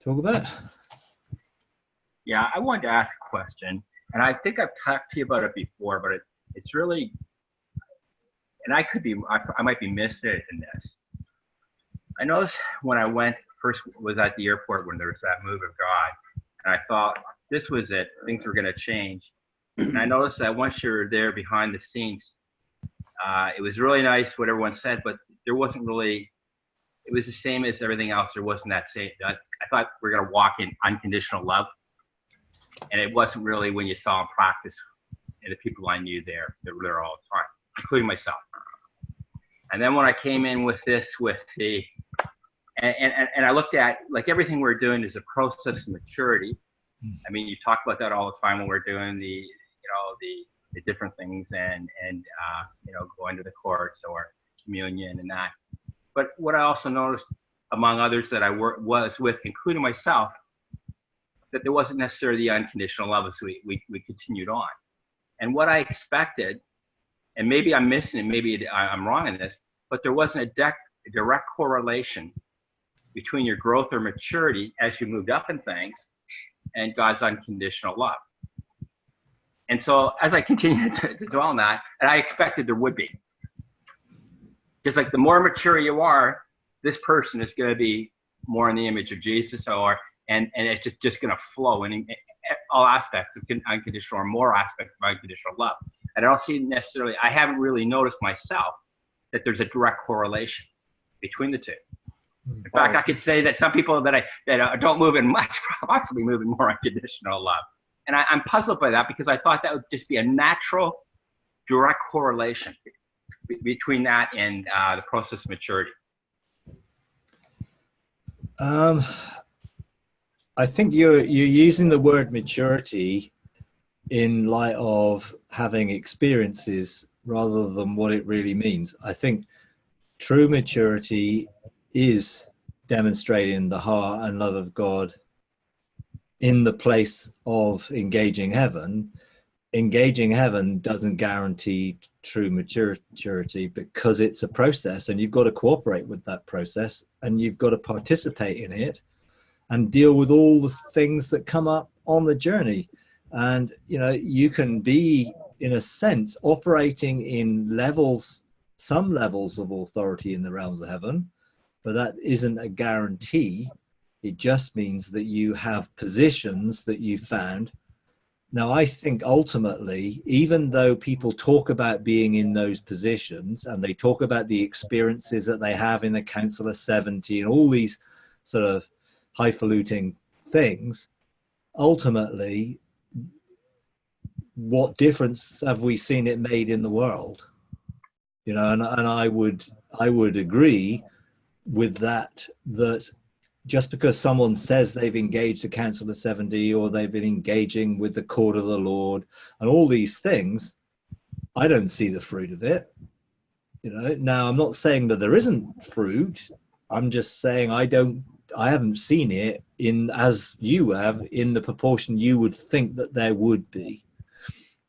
talk about? Yeah, I wanted to ask a question, and I think I've talked to you about it before, but it's really, and I might be missing it in this. I noticed when I first was at the airport when there was that move of God, and I thought this was it, things were going to change. And I noticed that once you're there behind the scenes, it was really nice what everyone said, but there wasn't really, it was the same as everything else. There wasn't that same, I thought we were going to walk in unconditional love. And it wasn't really when you saw them practice and the people I knew there, they were there all the time, including myself. And then when I came in with this, and I looked at, like, everything we're doing is a process of maturity. I mean, you talk about that all the time when we're doing the different things and going to the courts or communion and that. But what I also noticed among others that I was with, including myself, that there wasn't necessarily the unconditional love, so we continued on. And what I expected, and maybe I'm missing it, maybe I'm wrong in this, but there wasn't a direct correlation between your growth or maturity as you moved up in things and God's unconditional love. And so as I continued to dwell on that, and I expected there would be, because like the more mature you are, this person is going to be more in the image of Jesus, and it's just going to flow in all aspects of unconditional, or more aspects of unconditional love. I don't see necessarily, I haven't really noticed myself that there's a direct correlation between the two. In fact, I could say that some people that don't move in much possibly move in more unconditional love. And I'm puzzled by that, because I thought that would just be a natural, direct correlation between that and the process of maturity. I think you're using the word maturity in light of having experiences rather than what it really means. I think true maturity is demonstrating the heart and love of God in the place of engaging heaven. Engaging heaven doesn't guarantee true maturity, because it's a process, and you've got to cooperate with that process, and you've got to participate in it and deal with all the things that come up on the journey. And you can be, in a sense, operating in some levels of authority in the realms of heaven, but that isn't a guarantee. It just means that you have positions that you found. Now, I think ultimately, even though people talk about being in those positions, and they talk about the experiences that they have in the Council of 70 and all these sort of highfalutin things, ultimately, what difference have we seen it made in the world? And I would agree with that just because someone says they've engaged the Council of 70, or they've been engaging with the Court of the Lord and all these things, I don't see the fruit of it. Now, I'm not saying that there isn't fruit. I'm just saying I haven't seen it as you have, in the proportion you would think that there would be.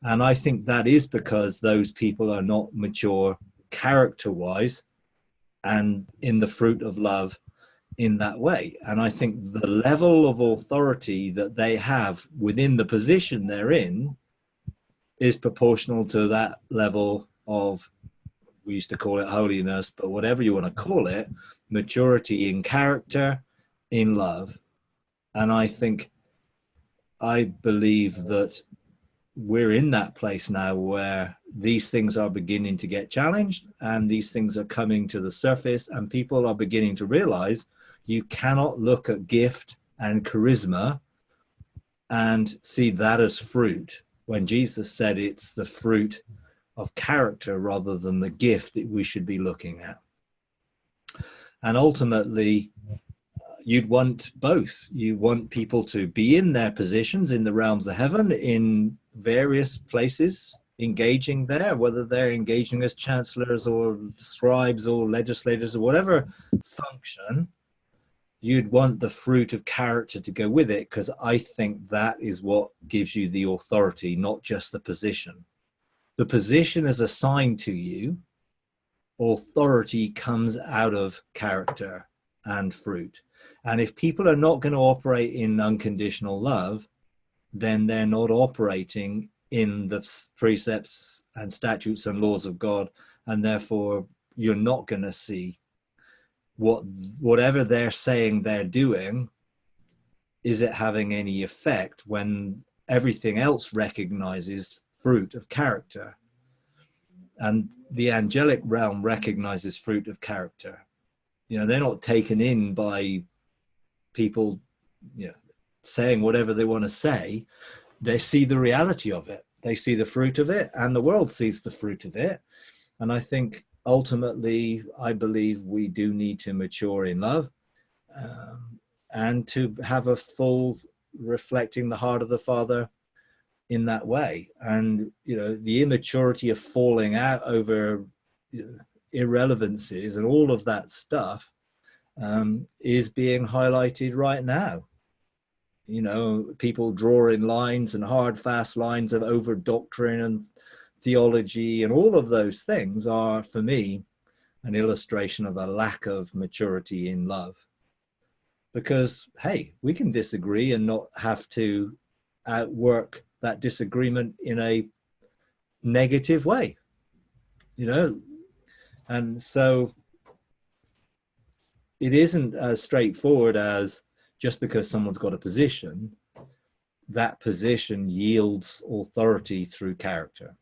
And I think that is because those people are not mature character-wise and in the fruit of love in that way. And I think the level of authority that they have within the position they're in is proportional to that level of, we used to call it holiness, but whatever you want to call it, maturity in character, in love. And I believe that we're in that place now where these things are beginning to get challenged, and these things are coming to the surface, and people are beginning to realize you cannot look at gift and charisma and see that as fruit, when Jesus said it's the fruit of character rather than the gift that we should be looking at. And ultimately, you'd want both. You want people to be in their positions in the realms of heaven, in various places, engaging there, whether they're engaging as chancellors or scribes or legislators or whatever function. You'd want the fruit of character to go with it, because I think that is what gives you the authority, not just the position. The position is assigned to you. Authority comes out of character and fruit. And if people are not going to operate in unconditional love, then they're not operating in the precepts and statutes and laws of God, and therefore you're not going to see whatever they're saying they're doing, is it having any effect when everything else recognizes fruit of character. And the angelic realm recognizes fruit of character. They're not taken in by people saying whatever they want to say. They see the reality of it, they see the fruit of it, and the world sees the fruit of it. And I think ultimately, I believe we do need to mature in love, and to have a full reflecting the heart of the Father in that way. And the immaturity of falling out over irrelevancies and all of that stuff is being highlighted right now. People drawing lines and hard fast lines of over doctrine and theology, and all of those things are, for me, an illustration of a lack of maturity in love. Because, hey, we can disagree and not have to outwork that disagreement in a negative way, and so it isn't as straightforward as just because someone's got a position, that position yields authority through character.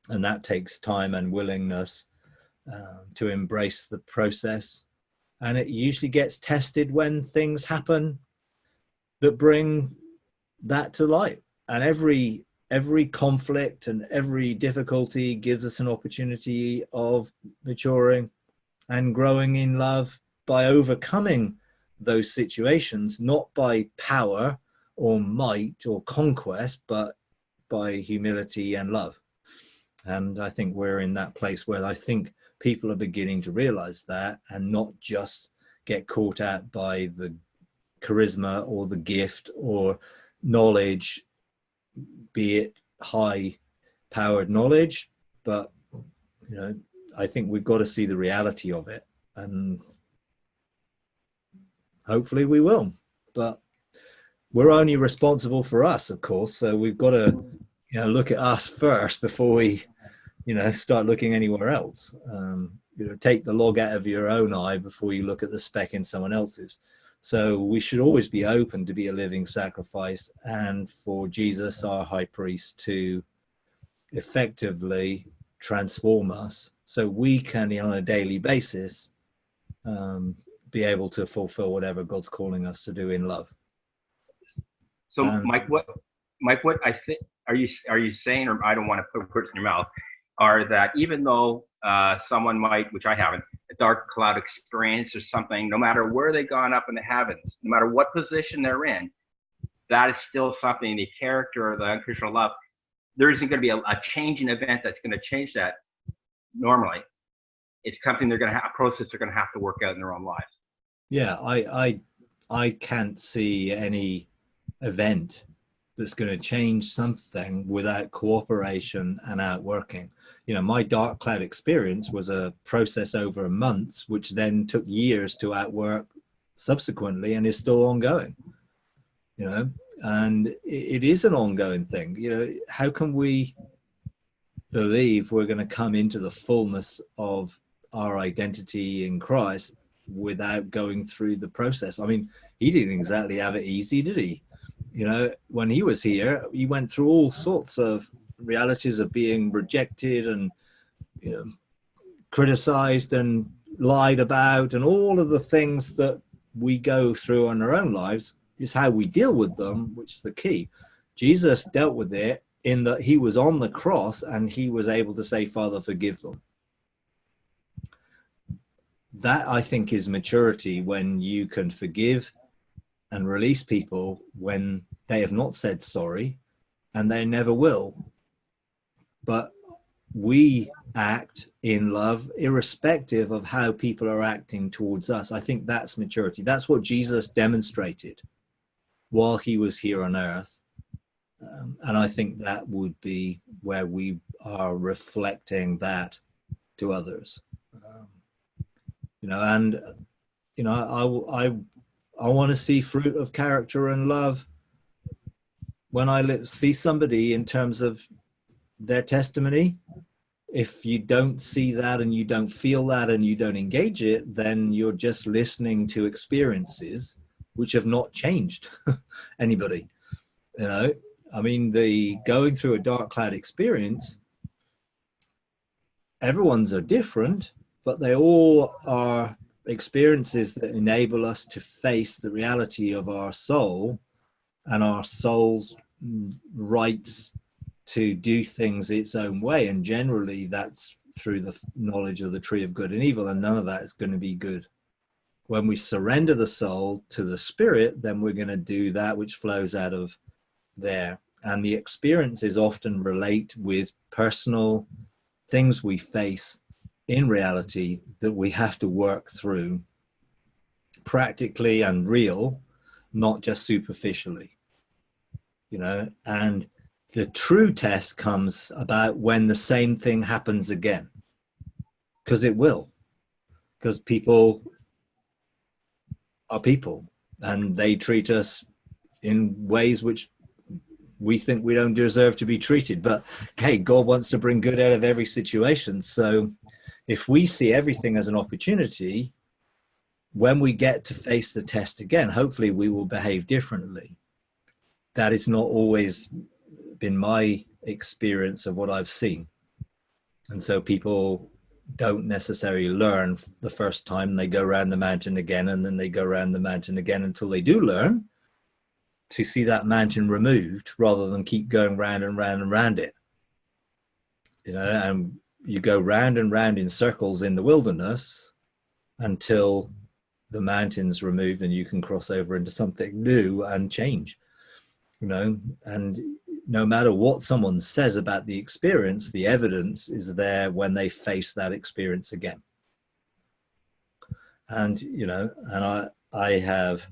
And that takes time and willingness to embrace the process. And it usually gets tested when things happen that bring that to light. And every conflict and every difficulty gives us an opportunity of maturing and growing in love by overcoming those situations, not by power or might or conquest, but by humility and love. And I think we're in that place where I think people are beginning to realize that, and not just get caught out by the charisma or the gift or knowledge, be it high powered knowledge, but I think we've got to see the reality of it, and hopefully we will. But we're only responsible for us, of course, so we've got to look at us first before we start looking anywhere else. Take the log out of your own eye before you look at the speck in someone else's. So we should always be open to be a living sacrifice, and for Jesus, our high priest, to effectively transform us so we can, on a daily basis, be able to fulfill whatever God's calling us to do in love. So, Mike, what I think, are you saying, or I don't want to put words in your mouth, are that even though someone might, which I haven't, a dark cloud experience or something, no matter where they've gone up in the heavens, no matter what position they're in, that is still something, the character of the unconditional love, there isn't going to be a changing event that's going to change that normally. It's something they're going to have, a process they're going to have to work out in their own lives. Yeah, I can't see any event that's going to change something without cooperation and outworking. My dark cloud experience was a process over months, which then took years to outwork subsequently, and is still ongoing. And it is an ongoing thing. How can we believe we're going to come into the fullness of our identity in Christ without going through the process? I mean, he didn't exactly have it easy, did he? When he was here, he went through all sorts of realities of being rejected and criticized and lied about, and all of the things that we go through in our own lives. Is how we deal with them, which is the key. Jesus dealt with it in that he was on the cross and he was able to say, Father, forgive them. That, I think, is maturity, when you can forgive and release people when they have not said sorry, and they never will. But we act in love irrespective of how people are acting towards us. I think that's maturity. That's what Jesus demonstrated while he was here on earth. And I think that would be where we are reflecting that to others. And you know, I want to see fruit of character and love when I see somebody in terms of their testimony. If you don't see that and you don't feel that and you don't engage it, then you're just listening to experiences which have not changed anybody. You know, I mean, the going through a dark cloud experience, everyone's are different, but they all are experiences that enable us to face the reality of our soul and our soul's rights to do things its own way. And generally that's through the knowledge of the tree of good and evil, and none of that is going to be good. When we surrender the soul to the spirit, then we're going to do that which flows out of there. And the experiences often relate with personal things we face in reality that we have to work through practically and real, not just superficially, you know. And the true test comes about when the same thing happens again, because it will, because people are people and they treat us in ways which we think we don't deserve to be treated. But hey, God wants to bring good out of every situation. So if we see everything as an opportunity, when we get to face the test again, hopefully we will behave differently. That is not always been my experience of what I've seen. And so people don't necessarily learn the first time. They go around the mountain again, and then they go around the mountain again until they do learn to see that mountain removed, rather than keep going round and round and round it. You know, and you go round and round in circles in the wilderness until the mountain's removed and you can cross over into something new and change, you know. And no matter what someone says about the experience, the evidence is there when they face that experience again. And, you know, and I have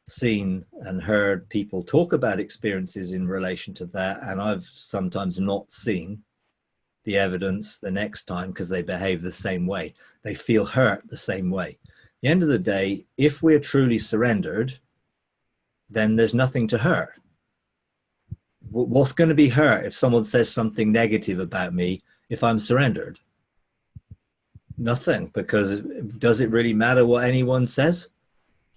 seen and heard people talk about experiences in relation to that, and I've sometimes not seen the evidence the next time because they behave the same way. They feel hurt the same way. At the end of the day, if we're truly surrendered, then there's nothing to hurt. What's going to be hurt if someone says something negative about me if I'm surrendered? Nothing, because does it really matter what anyone says?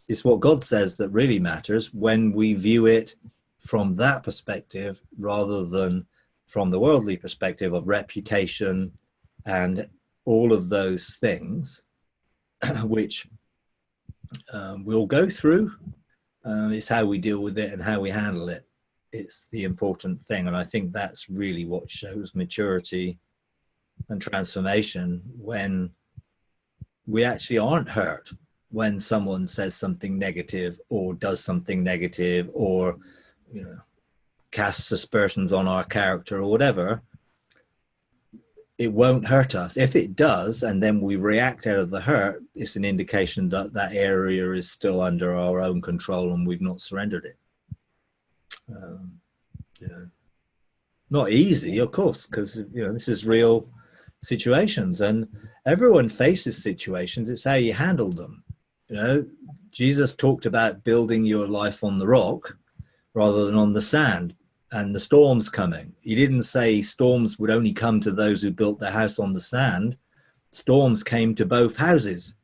It's what God says that really matters when we view it from that perspective rather than from the worldly perspective of reputation and all of those things, which we'll go through. It's how we deal with it and how we handle it. It's the important thing. And I think that's really what shows maturity and transformation, when we actually aren't hurt when someone says something negative or does something negative, or, you know, casts aspersions on our character or whatever. It won't hurt us. If it does, and then we react out of the hurt, it's an indication that that area is still under our own control and we've not surrendered it. Yeah. Not easy, of course, because, you know, this is real situations and everyone faces situations. It's how you handle them. You know, Jesus talked about building your life on the rock rather than on the sand, and the storms coming. He didn't say storms would only come to those who built their house on the sand. Storms came to both houses,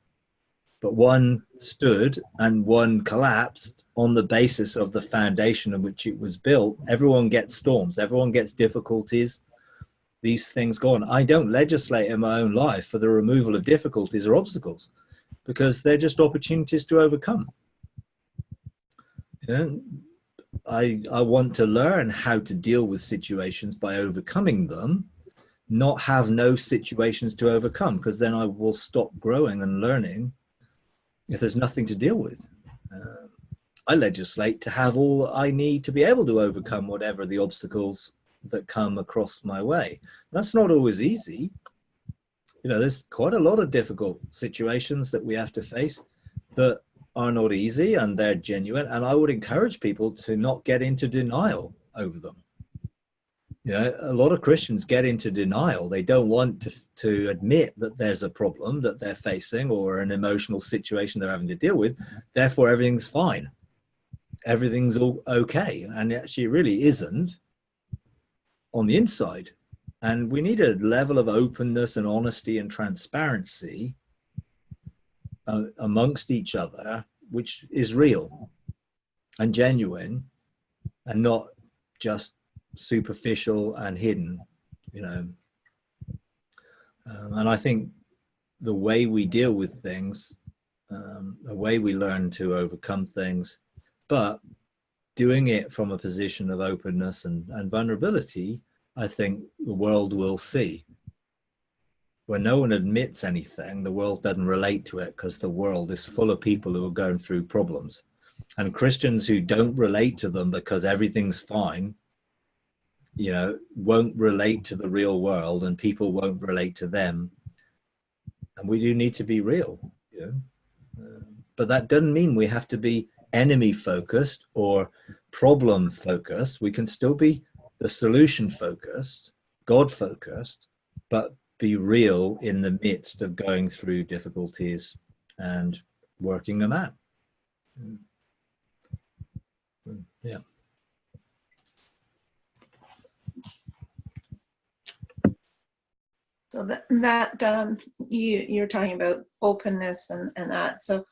but one stood and one collapsed on the basis of the foundation on which it was built. Everyone gets storms, everyone gets difficulties. These things go on. I don't legislate in my own life for the removal of difficulties or obstacles, because they're just opportunities to overcome. You know, I want to learn how to deal with situations by overcoming them, not have no situations to overcome, because then I will stop growing and learning if there's nothing to deal with. I legislate to have all I need to be able to overcome whatever the obstacles that come across my way. That's not always easy. You know, there's quite a lot of difficult situations that we have to face that are not easy, and they're genuine. And I would encourage people to not get into denial over them. You know, a lot of Christians get into denial. They don't want to admit that there's a problem that they're facing or an emotional situation they're having to deal with. Therefore, everything's fine. Everything's all okay. And actually, it really isn't on the inside. And we need a level of openness and honesty and transparency amongst each other, which is real and genuine and not just superficial and hidden, you know. And I think the way we deal with things, the way we learn to overcome things, but doing it from a position of openness and vulnerability, I think the world will see. When no one admits anything, the world doesn't relate to it because the world is full of people who are going through problems. And Christians who don't relate to them because everything's fine, you know, won't relate to the real world, and people won't relate to them. And we do need to be real, you know. But that doesn't mean we have to be enemy focused or problem focused. We can still be the solution focused, God focused, but be real in the midst of going through difficulties and working them out. Yeah. So that you're talking about openness and that. So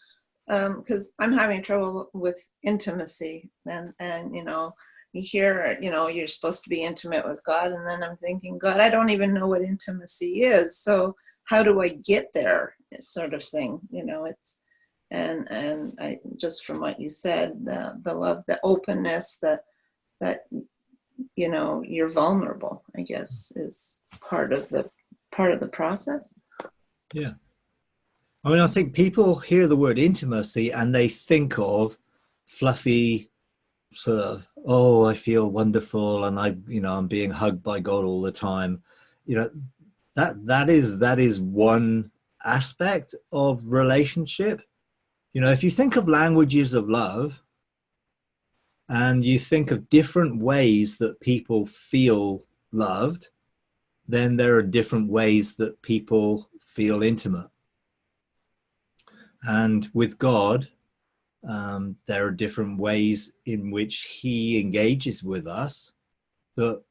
because I'm having trouble with intimacy, and you know, you hear, you know, you're supposed to be intimate with God, and then I'm thinking, God, I don't even know what intimacy is. So how do I get there? Sort of thing, you know. It's and I just from what you said, the love, the openness, that you know, you're vulnerable, I guess, is part of the process. Yeah. I mean, I think people hear the word intimacy and they think of fluffy sort of, oh, I feel wonderful and I'm being hugged by God all the time. You know, that is one aspect of relationship. You know, if you think of languages of love and you think of different ways that people feel loved, then there are different ways that people feel intimate. And with God, there are different ways in which he engages with us that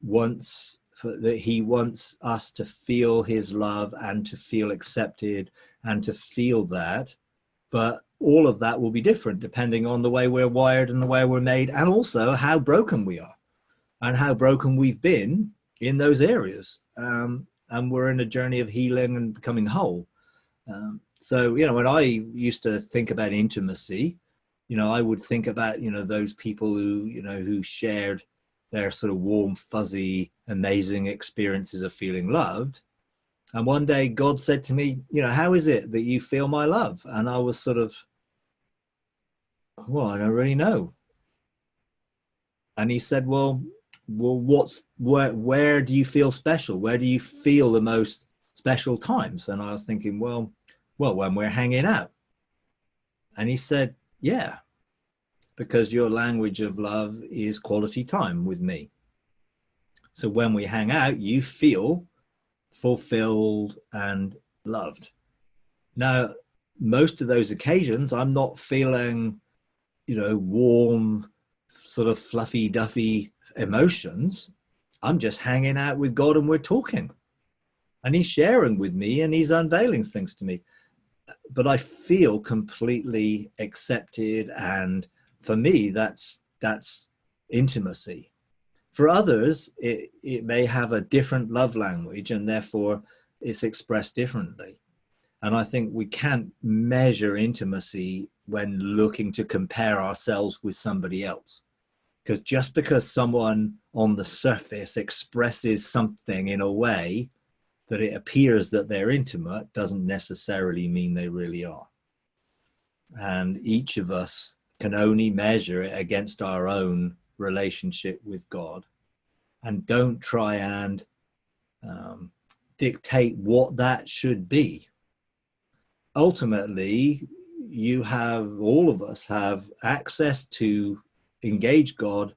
he wants us to feel his love and to feel accepted and to feel that. But all of that will be different depending on the way we're wired and the way we're made, and also how broken we are and how broken we've been in those areas. And we're in a journey of healing and becoming whole. So, you know, when I used to think about intimacy, you know, I would think about, you know, those people who, you know, who shared their sort of warm, fuzzy, amazing experiences of feeling loved. And one day God said to me, you know, how is it that you feel my love? And I was sort of, well, I don't really know. And he said, well, where do you feel special? Where do you feel the most special times? And I was thinking, well, when we're hanging out. And he said, yeah, because your language of love is quality time with me. So when we hang out, you feel fulfilled and loved. Now, most of those occasions, I'm not feeling, you know, warm, sort of fluffy, duffy emotions. I'm just hanging out with God and we're talking. And he's sharing with me and he's unveiling things to me. But I feel completely accepted. And for me, that's intimacy. For others, it may have a different love language and therefore it's expressed differently. And I think we can't measure intimacy when looking to compare ourselves with somebody else. Because just because someone on the surface expresses something in a way that it appears that they're intimate doesn't necessarily mean they really are. And each of us can only measure it against our own relationship with God. And don't try and dictate what that should be. Ultimately, all of us have access to engage God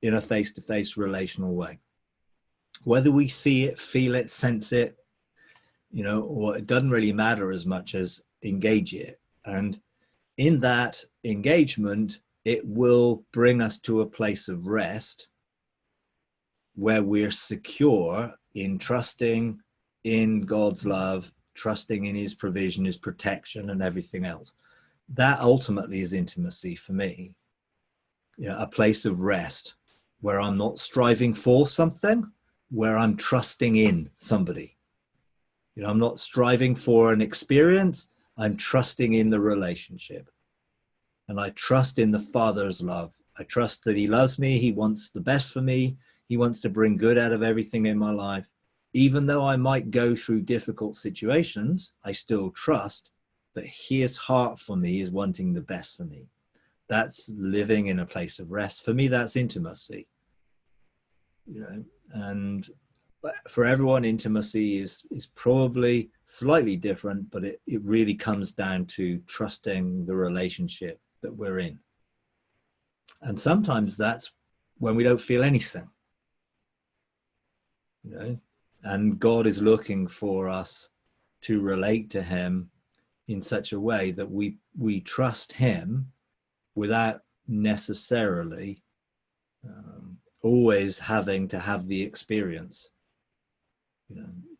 in a face-to-face relational way. Whether we see it, feel it, sense it, or it doesn't really matter as much as engage it. And in that engagement, it will bring us to a place of rest where we're secure in trusting in God's love, trusting in his provision, his protection, and everything else. That ultimately is intimacy for me. A place of rest where I'm not striving for something, where I'm trusting in somebody. I'm not striving for an experience, I'm trusting in the relationship. And I trust in the Father's love. I trust that he loves me, he wants the best for me, he wants to bring good out of everything in my life. Even though I might go through difficult situations, I still trust that his heart for me is wanting the best for me. That's living in a place of rest. For me, that's intimacy. And for everyone, intimacy is probably slightly different, but it really comes down to trusting the relationship that we're in. And sometimes that's when we don't feel anything. And God is looking for us to relate to him in such a way that we trust him without necessarily always having to have the experience.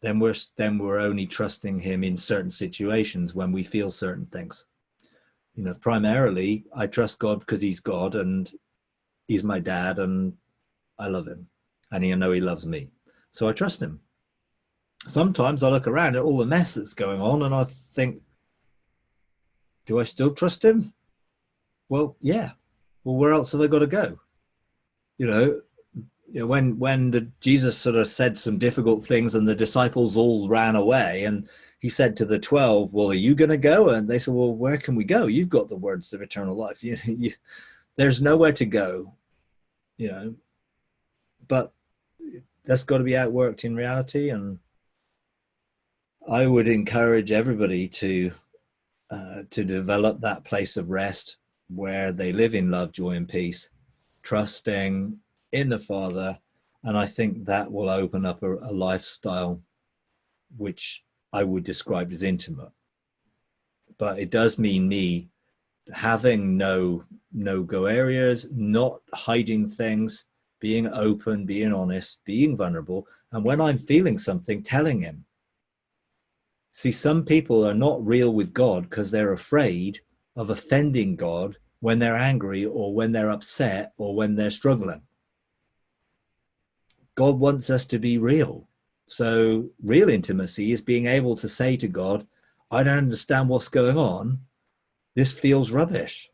Then we're only trusting him in certain situations when we feel certain things. Primarily I trust God because he's God and he's my dad and I love him and I know he loves me. So I trust him. Sometimes I look around at all the mess that's going on and I think, do I still trust him? Well, yeah. Well, where else have I got to go? When Jesus sort of said some difficult things and the disciples all ran away and he said to the 12, well, are you going to go? And they said, well, where can we go? You've got the words of eternal life. There's nowhere to go, but that's got to be outworked in reality. And I would encourage everybody to develop that place of rest where they live in love, joy, and peace, trusting in the Father. And I think that will open up a lifestyle which I would describe as intimate. But it does mean me having no go areas, not hiding things, being open, being honest, being vulnerable. And when I'm feeling something, telling him. See, some people are not real with God because they're afraid of offending God when they're angry or when they're upset or when they're struggling. God wants us to be real. So real intimacy is being able to say to God, I don't understand what's going on. This feels rubbish.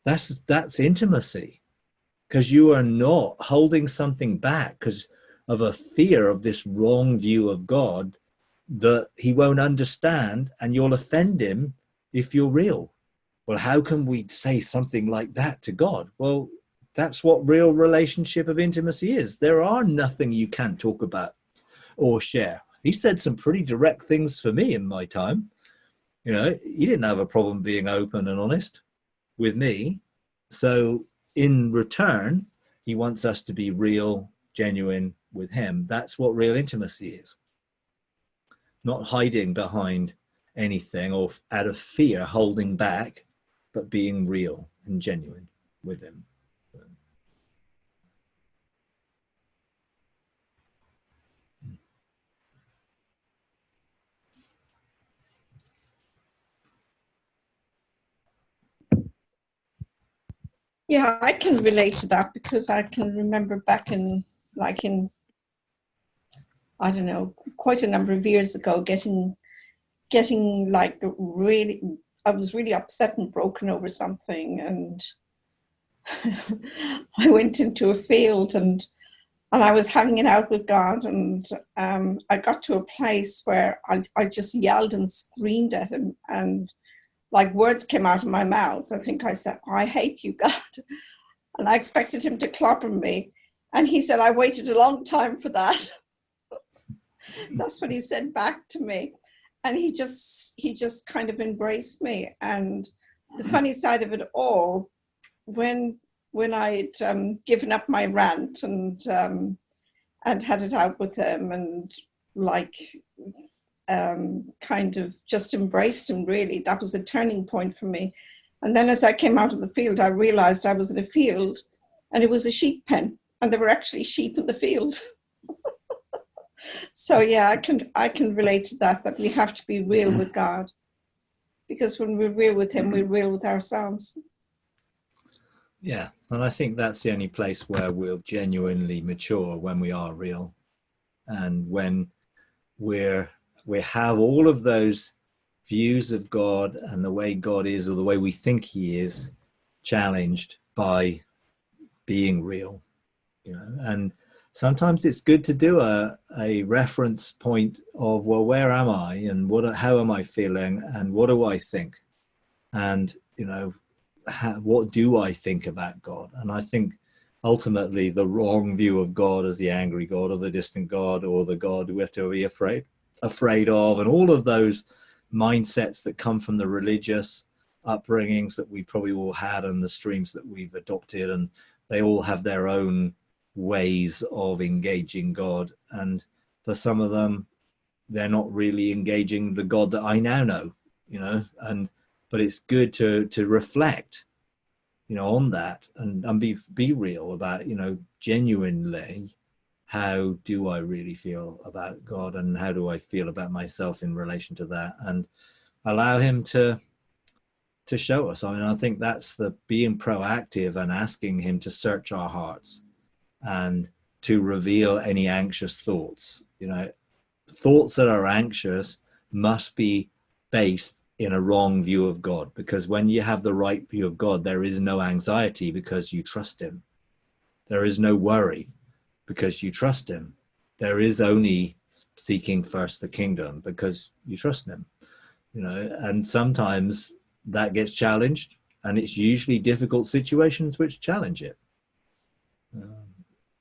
That's intimacy, because you are not holding something back because of a fear of this wrong view of God that he won't understand and you'll offend him if you're real. Well, how can we say something like that to God? Well, that's what real relationship of intimacy is. There are nothing you can't talk about or share. He said some pretty direct things for me in my time. He didn't have a problem being open and honest with me. So in return, he wants us to be real, genuine with him. That's what real intimacy is. Not hiding behind anything or out of fear, holding back, but being real and genuine with him. Yeah, I can relate to that because I can remember back in I don't know, quite a number of years ago, getting like really, I was really upset and broken over something, and I went into a field and I was hanging it out with God, and I got to a place where I just yelled and screamed at him, and like words came out of my mouth. I think I said, I hate you, God. And I expected him to clobber me. And he said, I waited a long time for that. That's what he said back to me. And he just kind of embraced me. And the funny side of it all, when I'd given up my rant and and had it out with him, and like kind of just embraced him, really. That was a turning point for me. And then as I came out of the field, I realized I was in a field and it was a sheep pen, and there were actually sheep in the field. So yeah, I can relate to that we have to be real with God, because when we're real with him, we're real with ourselves. Yeah, and I think that's the only place where we'll genuinely mature, when we are real, and when we have all of those views of God and the way God is, or the way we think he is, challenged by being real, you know. And sometimes it's good to do a reference point of, well, where am I, and how am I feeling, and what do I think, and, you know, what do I think about God? And I think ultimately the wrong view of God as the angry God, or the distant God, or the God we have to be afraid of, and all of those mindsets that come from the religious upbringings that we probably all had, and the streams that we've adopted, and they all have their own ways of engaging God. And for some of them, they're not really engaging the God that I now know, you know. But it's good to reflect, you know, on that, and be real about, you know, genuinely, how do I really feel about God, and how do I feel about myself in relation to that, and allow him to show us. I mean, I think that's the being proactive and asking him to search our hearts and to reveal any anxious thoughts. You know, thoughts that are anxious must be based in a wrong view of God, because when you have the right view of God, there is no anxiety, because you trust him. There is no worry, because you trust him. There is only seeking first the kingdom, because you trust him, you know. And sometimes that gets challenged, and it's usually difficult situations which challenge it.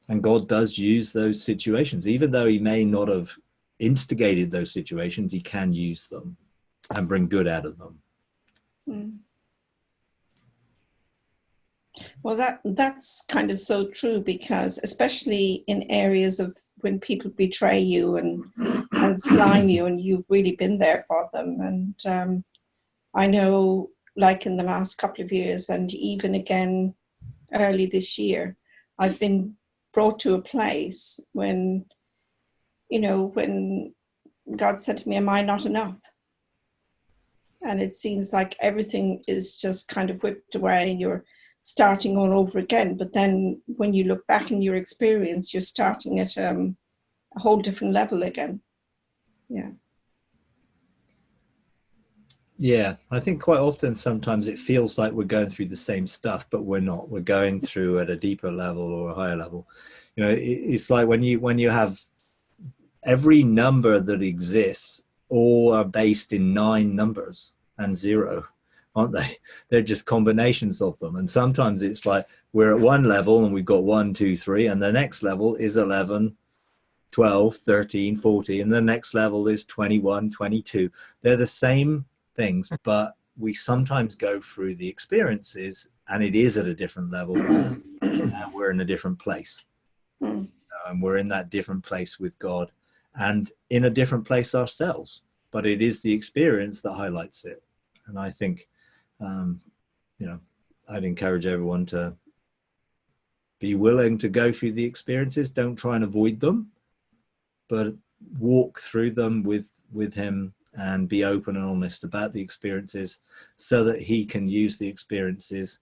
And God does use those situations, even though he may not have instigated those situations, he can use them and bring good out of them. Well, that's kind of so true, because especially in areas of when people betray you and slime you, and you've really been there for them. And I know, like in the last couple of years, and even again early this year, I've been brought to a place when, you know, when God said to me, am I not enough? And it seems like everything is just kind of whipped away, and you're starting all over again. But then when you look back in your experience, you're starting at a whole different level again. Yeah. Yeah, I think quite often sometimes it feels like we're going through the same stuff, but we're not. We're going through at a deeper level or a higher level. You know, it's like when you have every number that exists, all are based in 9 numbers and 0, aren't they? They're just combinations of them. And sometimes it's like we're at one level and we've got 1, 2, 3, and the next level is 11, 12, 13, 14, and the next level is 21, 22. They're the same things, but we sometimes go through the experiences and it is at a different level, and we're in a different place. And we're in that different place with God, and in a different place ourselves, but it is the experience that highlights it. And I think, you know, I'd encourage everyone to be willing to go through the experiences. Don't try and avoid them, but walk through them with him, and be open and honest about the experiences, so that he can use the experiences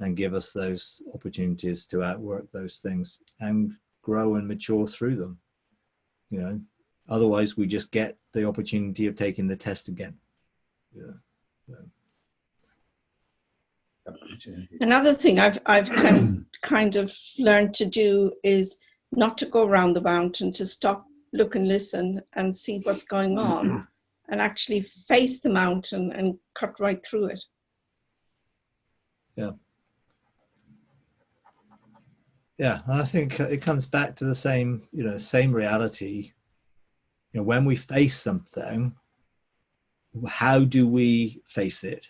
and give us those opportunities to outwork those things and grow and mature through them. You know, otherwise we just get the opportunity of taking the test again. Yeah. Another thing I've kind of learned to do is not to go around the mountain, to stop, look and listen and see what's going on, and actually face the mountain and cut right through it. Yeah. Yeah, and I think it comes back to the same reality. You know, when we face something, how do we face it?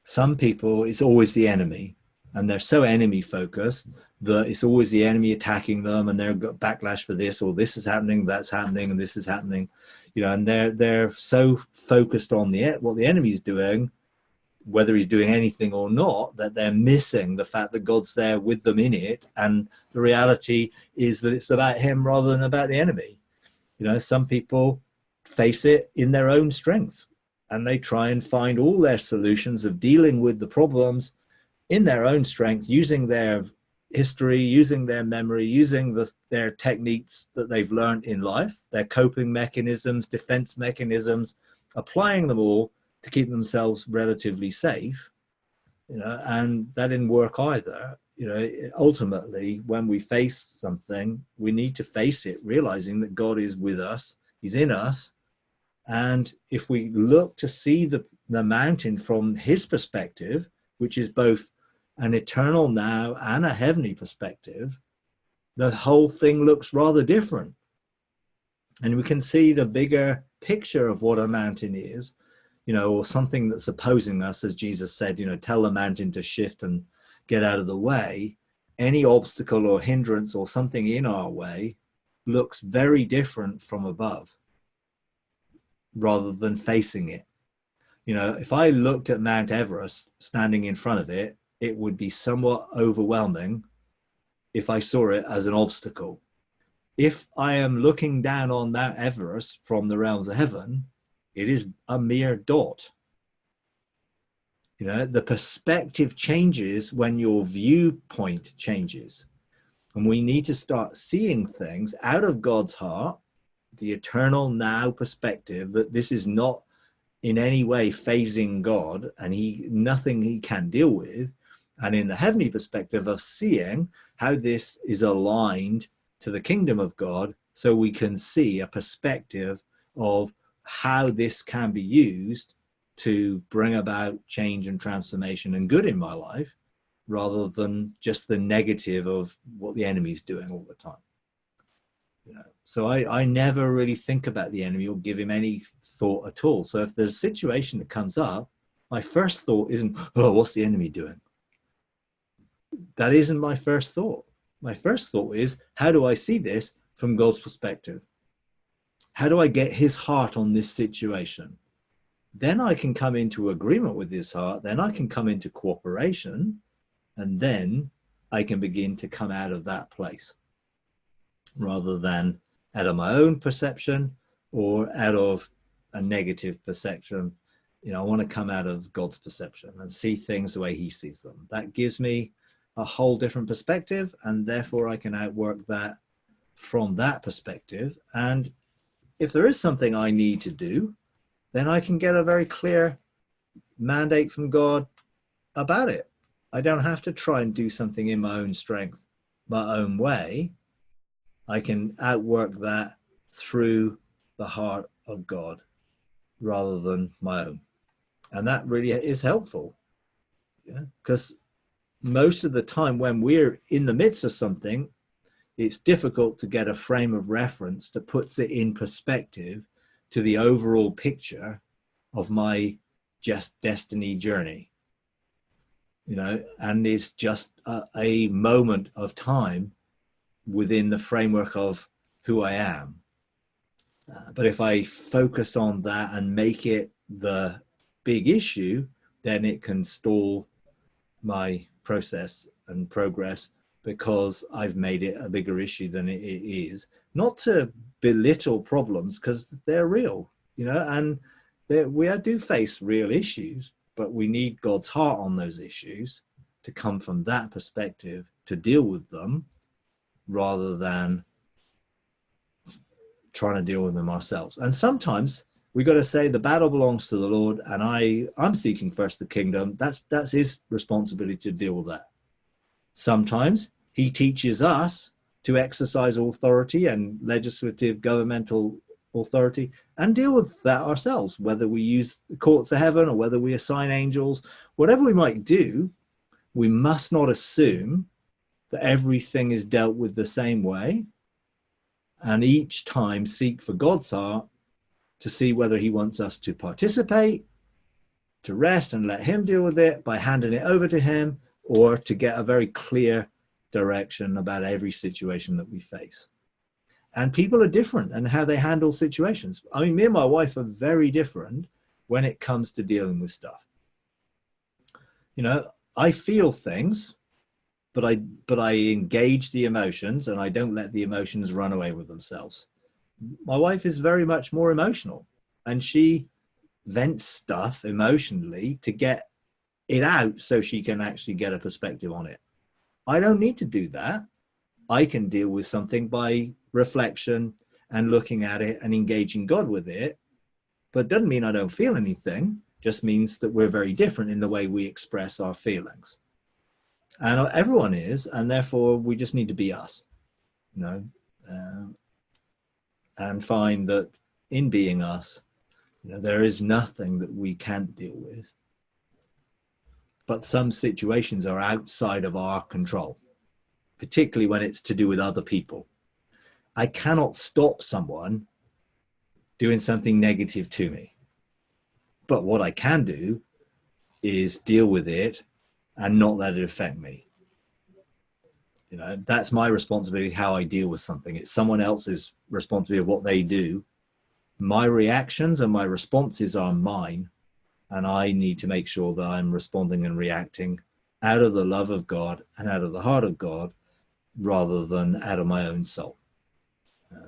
Some people, it's always the enemy, and they're so enemy focused it's always the enemy attacking them, and they're got backlash for this, or this is happening, that's happening, and this is happening, and they're so focused on what the enemy's doing, whether he's doing anything or not, that they're missing the fact that God's there with them in it. And the reality is that it's about him rather than about the enemy. Some people face it in their own strength, and they try and find all their solutions of dealing with the problems in their own strength, using their history, using their memory, using their techniques that they've learned in life, their coping mechanisms, defense mechanisms, applying them all to keep themselves relatively safe, and that didn't work either. Ultimately, when we face something, we need to face it, realizing that God is with us, he's in us. And if we look to see the mountain from his perspective, which is both an eternal now and a heavenly perspective, the whole thing looks rather different. And we can see the bigger picture of what a mountain is, or something that's opposing us, as Jesus said, tell the mountain to shift and get out of the way. Any obstacle or hindrance or something in our way looks very different from above, rather than facing it. If I looked at Mount Everest standing in front of it, it would be somewhat overwhelming if I saw it as an obstacle. If I am looking down on Mount Everest from the realms of heaven, it is a mere dot. The perspective changes when your viewpoint changes. And we need to start seeing things out of God's heart, the eternal now perspective, that this is not in any way phasing God, and nothing he can deal with. And in the heavenly perspective of seeing how this is aligned to the kingdom of God, so we can see a perspective of how this can be used to bring about change and transformation and good in my life, rather than just the negative of what the enemy's doing all the time. So I never really think about the enemy or give him any thought at all. So if there's a situation that comes up, my first thought isn't, oh, what's the enemy doing? That isn't my first thought. My first thought is, how do I see this from God's perspective? How do I get his heart on this situation? Then I can come into agreement with his heart. Then I can come into cooperation. And then I can begin to come out of that place, rather than out of my own perception or out of a negative perception. I want to come out of God's perception and see things the way he sees them. That gives me a whole different perspective, and therefore I can outwork that from that perspective. And if there is something I need to do, then I can get a very clear mandate from God about it. I don't have to try and do something in my own strength, my own way. I can outwork that through the heart of God rather than my own. And that really is helpful. Because most of the time when we're in the midst of something, it's difficult to get a frame of reference that puts it in perspective to the overall picture of my just destiny journey. And it's just a moment of time within the framework of who I am. But if I focus on that and make it the big issue, then it can stall my process and progress, because I've made it a bigger issue than it is. Not to belittle problems, because they're real, and we do face real issues, but we need God's heart on those issues to come from that perspective to deal with them, rather than trying to deal with them ourselves. And sometimes we got to say the battle belongs to the Lord, and I'm seeking first the kingdom. That's his responsibility to deal with that. Sometimes he teaches us to exercise authority and legislative governmental authority and deal with that ourselves, whether we use the courts of heaven or whether we assign angels. Whatever we might do, we must not assume that everything is dealt with the same way, and each time seek for God's heart to see whether he wants us to participate, to rest and let him deal with it by handing it over to him, or to get a very clear direction about every situation that we face. And people are different and how they handle situations. I mean, me and my wife are very different when it comes to dealing with stuff. You know, I feel things, but I engage the emotions and I don't let the emotions run away with themselves. My wife is very much more emotional, and she vents stuff emotionally to get it out so she can actually get a perspective on it. I don't need to do that. I can deal with something by reflection and looking at it and engaging God with it. But it doesn't mean I don't feel anything, just means that we're very different in the way we express our feelings. And everyone is, and therefore we just need to be us, you know, and find that in being us, you know, there is nothing that we can't deal with. But some situations are outside of our control, particularly when it's to do with other people. I cannot stop someone doing something negative to me. But what I can do is deal with it and not let it affect me. You know, that's my responsibility, how I deal with something. It's someone else's responsibility of what they do. My reactions and my responses are mine, and I need to make sure that I'm responding and reacting out of the love of God and out of the heart of God, rather than out of my own soul. Yeah.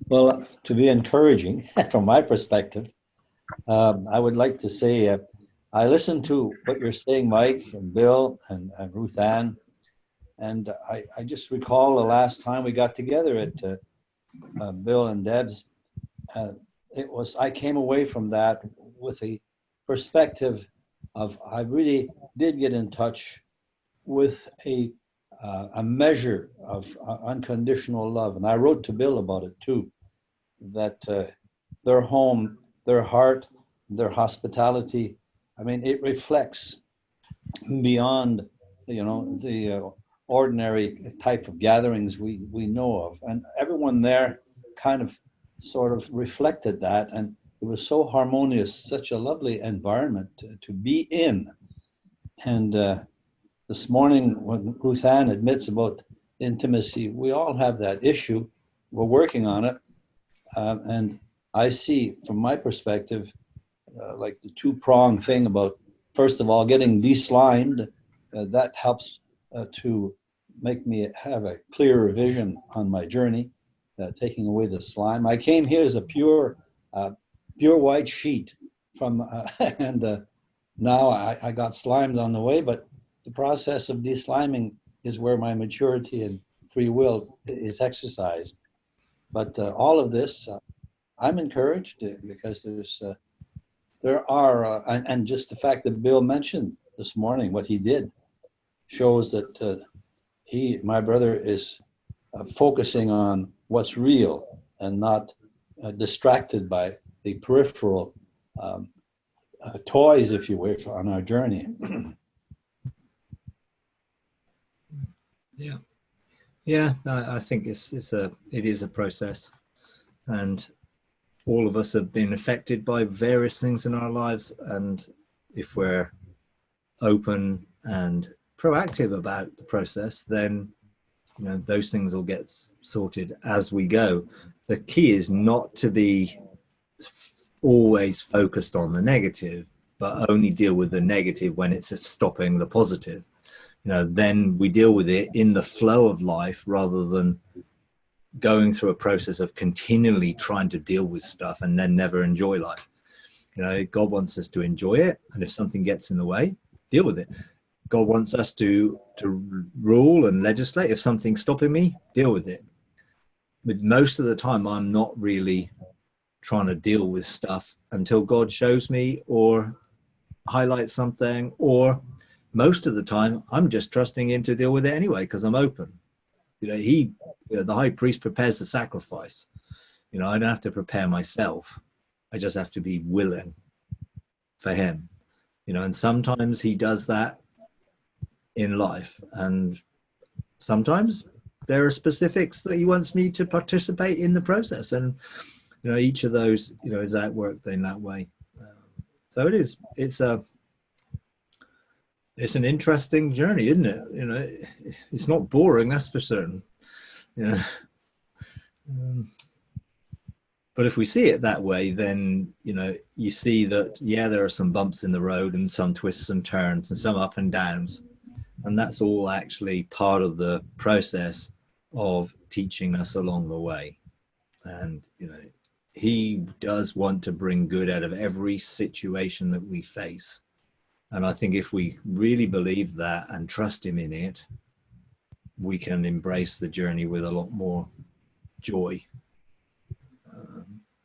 Well, to be encouraging from my perspective, I would like to say I listened to what you're saying, Mike and Bill and Ruth Ann, and I just recall the last time we got together at Bill and Deb's. I came away from that with a perspective of I really did get in touch with a measure of unconditional love, and I wrote to Bill about it too. That their home, their heart, their hospitality, I mean, it reflects beyond, you know, the ordinary type of gatherings we know of. And everyone there kind of sort of reflected that. And it was so harmonious, such a lovely environment to be in. And this morning, when Ruth Ann admits about intimacy, we all have that issue. We're working on it. And I see, from my perspective, like the two-pronged thing about, first of all, getting de-slimed. That helps to make me have a clearer vision on my journey, taking away the slime. I came here as a pure white sheet from, and now I got slimed on the way, but the process of de-sliming is where my maturity and free will is exercised. But all of this, I'm encouraged because there are, and just the fact that Bill mentioned this morning what he did shows that my brother is focusing on what's real and not distracted by the peripheral toys, if you wish, on our journey. Yeah. Yeah, I think it is a process, and all of us have been affected by various things in our lives. And if we're open and proactive about the process, then, you know, those things will get sorted as we go. The key is not to be always focused on the negative, but only deal with the negative when it's stopping the positive. You know, then we deal with it in the flow of life rather than going through a process of continually trying to deal with stuff and then never enjoy life. You know, God wants us to enjoy it, and if something gets in the way, deal with it. God wants us to rule and legislate. If something's stopping me, deal with it. But most of the time, I'm not really trying to deal with stuff until God shows me or highlights something, or most of the time, I'm just trusting him to deal with it anyway, because I'm open. You know, the high priest prepares the sacrifice. You know, I don't have to prepare myself. I just have to be willing for him. You know, and sometimes he does that in life. And sometimes there are specifics that he wants me to participate in the process. And, you know, each of those, you know, is outworked in that way. So it is. It's an interesting journey, isn't it? You know, it's not boring, that's for certain. You know. But if we see it that way, then, you know, you see that, yeah, there are some bumps in the road and some twists and turns and some up and downs. And that's all actually part of the process of teaching us along the way. And, you know, he does want to bring good out of every situation that we face. And I think if we really believe that and trust him in it, we can embrace the journey with a lot more joy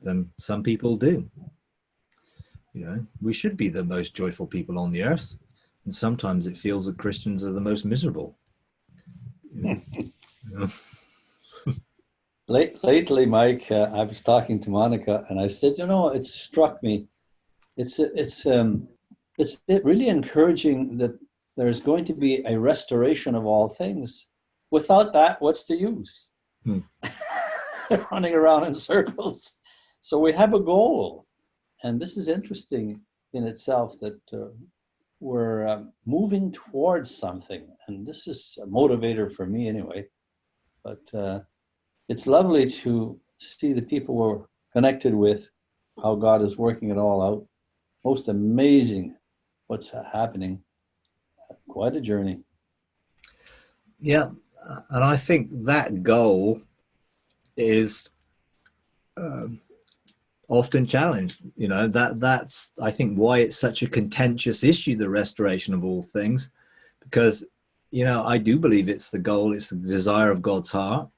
than some people do. You know, we should be the most joyful people on the earth. And sometimes it feels that Christians are the most miserable. You know? Lately, Mike, I was talking to Monica, and I said, you know, it struck me. It's really encouraging that there's going to be a restoration of all things. Without that, what's the use? Running around in circles. So we have a goal, and this is interesting in itself that we're moving towards something, and this is a motivator for me anyway. But it's lovely to see the people we're connected with, how God is working it all out. Most amazing what's happening. Quite a journey. Yeah, and I think that goal is often challenged. You know, that's I think why it's such a contentious issue, the restoration of all things, because, you know, I do believe it's the goal, it's the desire of God's heart,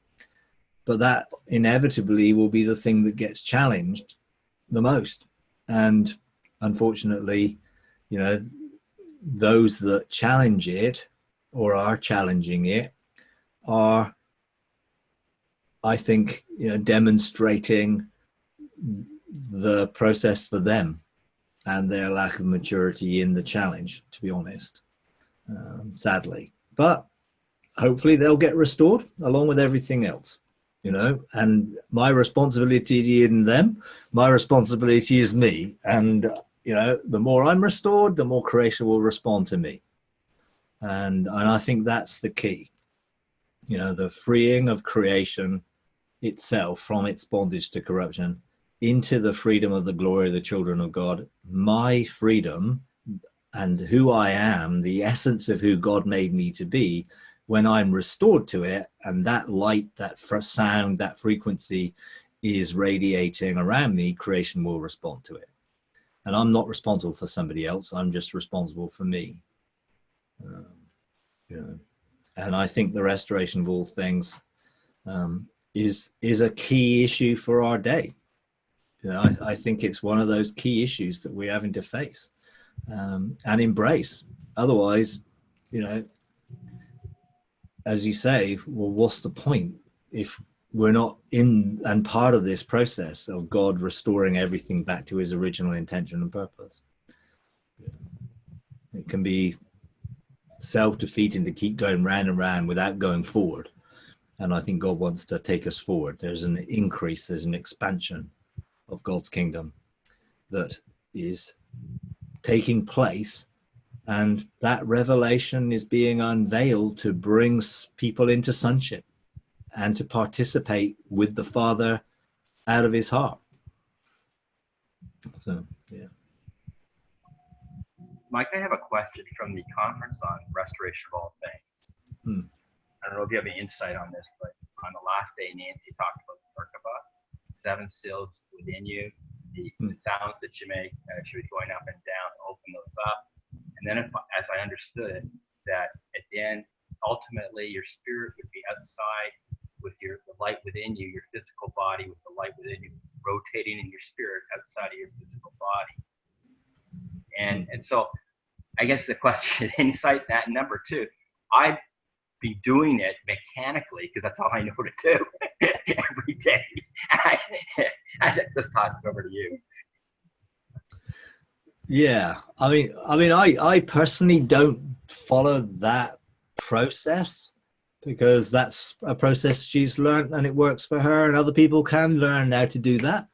but that inevitably will be the thing that gets challenged the most. And unfortunately, you know, those that challenge it or are challenging it are, I think, you know, demonstrating the process for them and their lack of maturity in the challenge, to be honest, sadly. But hopefully they'll get restored along with everything else, you know, and my responsibility in them, my responsibility is me. And, you know, the more I'm restored, the more creation will respond to me. And I think that's the key, you know, the freeing of creation itself from its bondage to corruption into the freedom of the glory of the children of God. My freedom and who I am, the essence of who God made me to be, when I'm restored to it, and that light, that sound, that frequency is radiating around me, creation will respond to it. And I'm not responsible for somebody else. I'm just responsible for me. You know, and I think the restoration of all things is a key issue for our day. You know, I think it's one of those key issues that we're having to face and embrace. Otherwise, you know, as you say, well, what's the point if we're not in and part of this process of God restoring everything back to his original intention and purpose? It can be self-defeating to keep going round and round without going forward. And I think God wants to take us forward. There's an increase, there's an expansion of God's kingdom that is taking place, and that revelation is being unveiled to bring people into sonship and to participate with the Father out of his heart. So, yeah. Mike, I have a question from the conference on restoration of all things. I don't know if you have any insight on this, but on the last day, Nancy talked about the Merkaba, 7 seals within you, the sounds that you make, she was going up and down, open those up. And then as I understood it, that at the end, ultimately your spirit would be outside with the light within you, your physical body with the light within you, rotating in your spirit outside of your physical body. And so I guess the question, insight that, number 2, I'd be doing it mechanically because that's all I know to do every day. I just toss it over to you. Yeah, I personally don't follow that process because that's a process she's learned and it works for her, and other people can learn how to do that.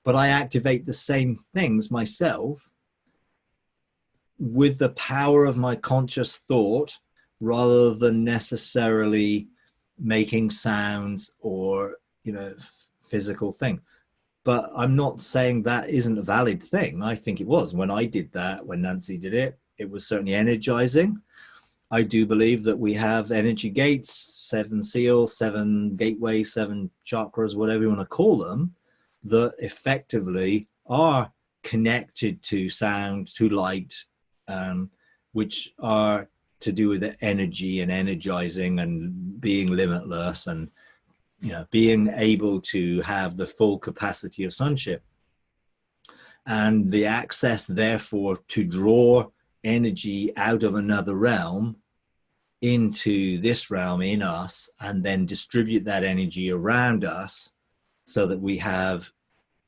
But I activate the same things myself with the power of my conscious thought rather than necessarily making sounds or, you know, physical thing. But I'm not saying that isn't a valid thing. I think it was. When I did that, when Nancy did it, it was certainly energizing. I do believe that we have energy gates, 7 seals, 7 gateways, 7 chakras, whatever you want to call them, that effectively are connected to sound, to light, which are to do with the energy and energizing and being limitless and, you know, being able to have the full capacity of sonship. And the access, therefore, to draw energy out of another realm into this realm in us, and then distribute that energy around us so that we have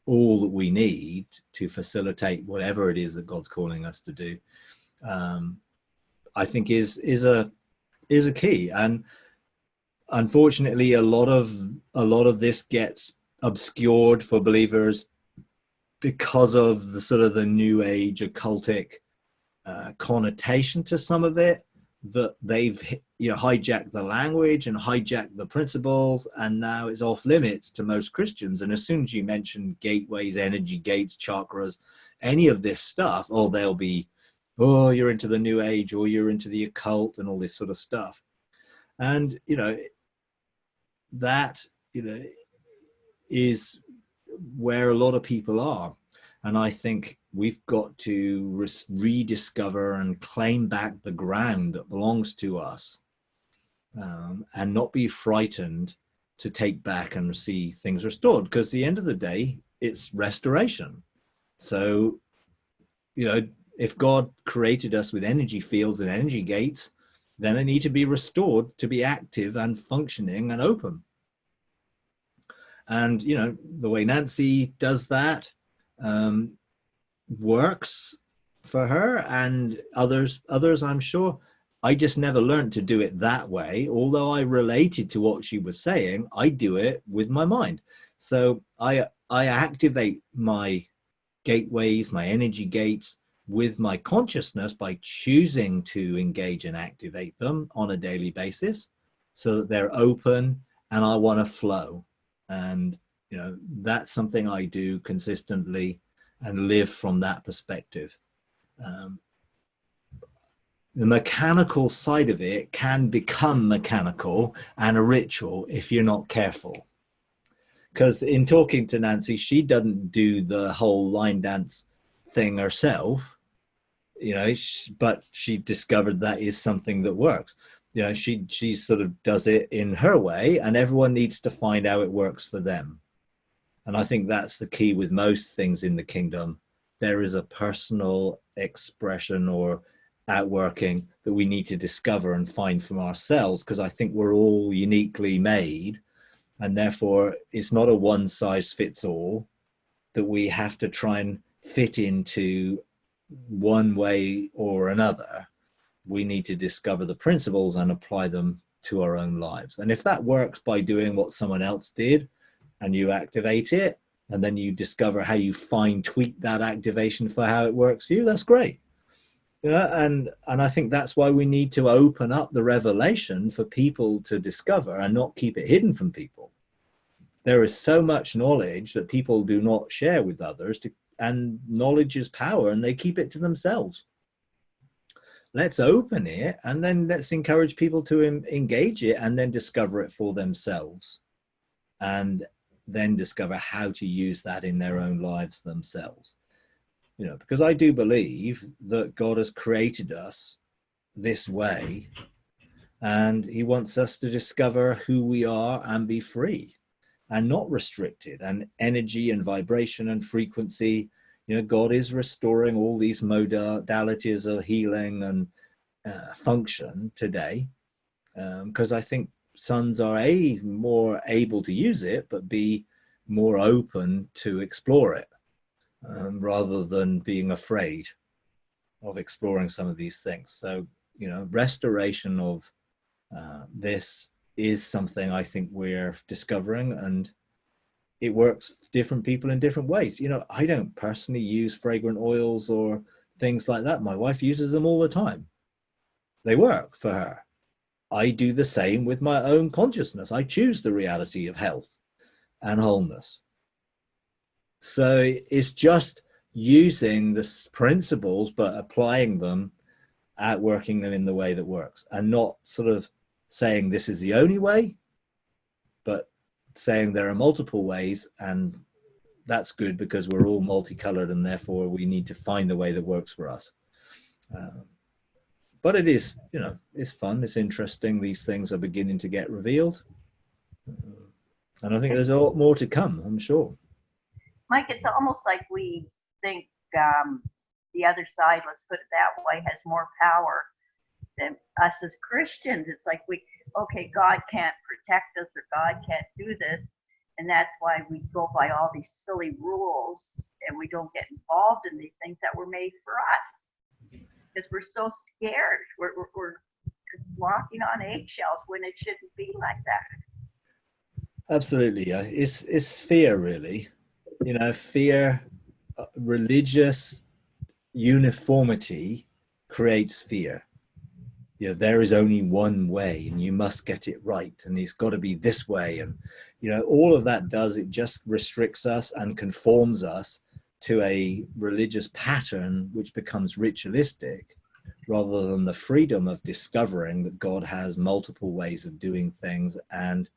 all that we need to facilitate whatever it is that God's calling us to do, I think is a key. And unfortunately, a lot of this gets obscured for believers because of the sort of the new age occultic connotation to some of it, that they've, you know, hijacked the language and hijacked the principles, and now it's off limits to most Christians. And as soon as you mention gateways, energy gates, chakras, any of this stuff, oh, they'll be, oh, you're into the new age, or you're into the occult and all this sort of stuff. And, you know, that, you know, is where a lot of people are. And I think we've got to rediscover and claim back the ground that belongs to us, and not be frightened to take back and see things restored, because at the end of the day, it's restoration. So, you know, if God created us with energy fields and energy gates, then they need to be restored to be active and functioning and open. And, you know, the way Nancy does that works for her and others, I'm sure. I just never learned to do it that way. Although I related to what she was saying, I do it with my mind. So I activate my gateways, my energy gates, with my consciousness by choosing to engage and activate them on a daily basis so that they're open and I want to flow. And, you know, that's something I do consistently and live from that perspective. The mechanical side of it can become mechanical and a ritual if you're not careful. Because in talking to Nancy, she doesn't do the whole line dance thing herself, you know, but she discovered that is something that works. You know, she sort of does it in her way, and everyone needs to find how it works for them. And I think that's the key with most things in the kingdom. There is a personal expression or outworking that we need to discover and find from ourselves, because I think we're all uniquely made, and therefore it's not a one size fits all that we have to try and fit into one way or another. We need to discover the principles and apply them to our own lives. And if that works by doing what someone else did and you activate it, and then you discover how you fine tweak that activation for how it works for you, that's great. You know, and I think that's why we need to open up the revelation for people to discover and not keep it hidden from people. There is so much knowledge that people do not share with others, and knowledge is power, and they keep it to themselves. Let's open it, and then let's encourage people to engage it and then discover it for themselves, and then discover how to use that in their own lives themselves. You know, because I do believe that God has created us this way, and he wants us to discover who we are and be free and not restricted. And energy and vibration and frequency, you know, God is restoring all these modalities of healing and function today, because I think sons are more able to use it, but be more open to explore it, rather than being afraid of exploring some of these things. So, you know, restoration of this is something I think we're discovering, and it works for different people in different ways. You know, I don't personally use fragrant oils or things like that. My wife uses them all the time. They work for her. I do the same with my own consciousness. I choose the reality of health and wholeness. So it's just using the principles, but applying them, outworking them in the way that works, and not sort of saying this is the only way, but saying there are multiple ways, and that's good because we're all multicolored, and therefore we need to find the way that works for us. But it is, you know, it's fun, it's interesting. These things are beginning to get revealed. And I think there's a lot more to come, I'm sure. Mike, it's almost like we think the other side, let's put it that way, has more power than us as Christians. It's like okay, God can't protect us or God can't do this. And that's why we go by all these silly rules and we don't get involved in these things that were made for us. Because we're so scared. We're walking on eggshells when it shouldn't be like that. Absolutely. It's fear, really. You know, fear, religious uniformity creates fear. You know, there is only one way and you must get it right, and it's got to be this way. And, you know, all of that does, it just restricts us and conforms us to a religious pattern which becomes ritualistic, rather than the freedom of discovering that God has multiple ways of doing things, and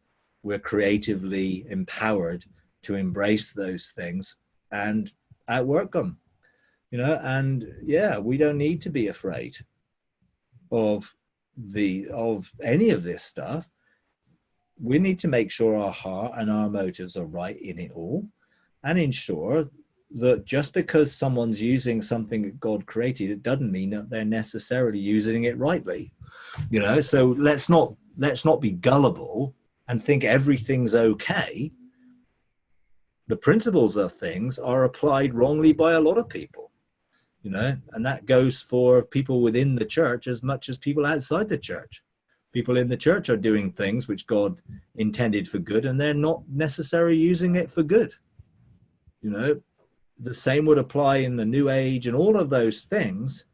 we're creatively empowered to embrace those things and outwork them, you know. And yeah, we don't need to be afraid of any of this stuff. We need to make sure our heart and our motives are right in it all, and ensure that just because someone's using something that God created, it doesn't mean that they're necessarily using it rightly, you know. So let's not be gullible and think everything's okay. The principles of things are applied wrongly by a lot of people, you know, and that goes for people within the church as much as people outside the church. People in the church are doing things which God intended for good, and they're not necessarily using it for good. You know, the same would apply in the New Age and all of those things.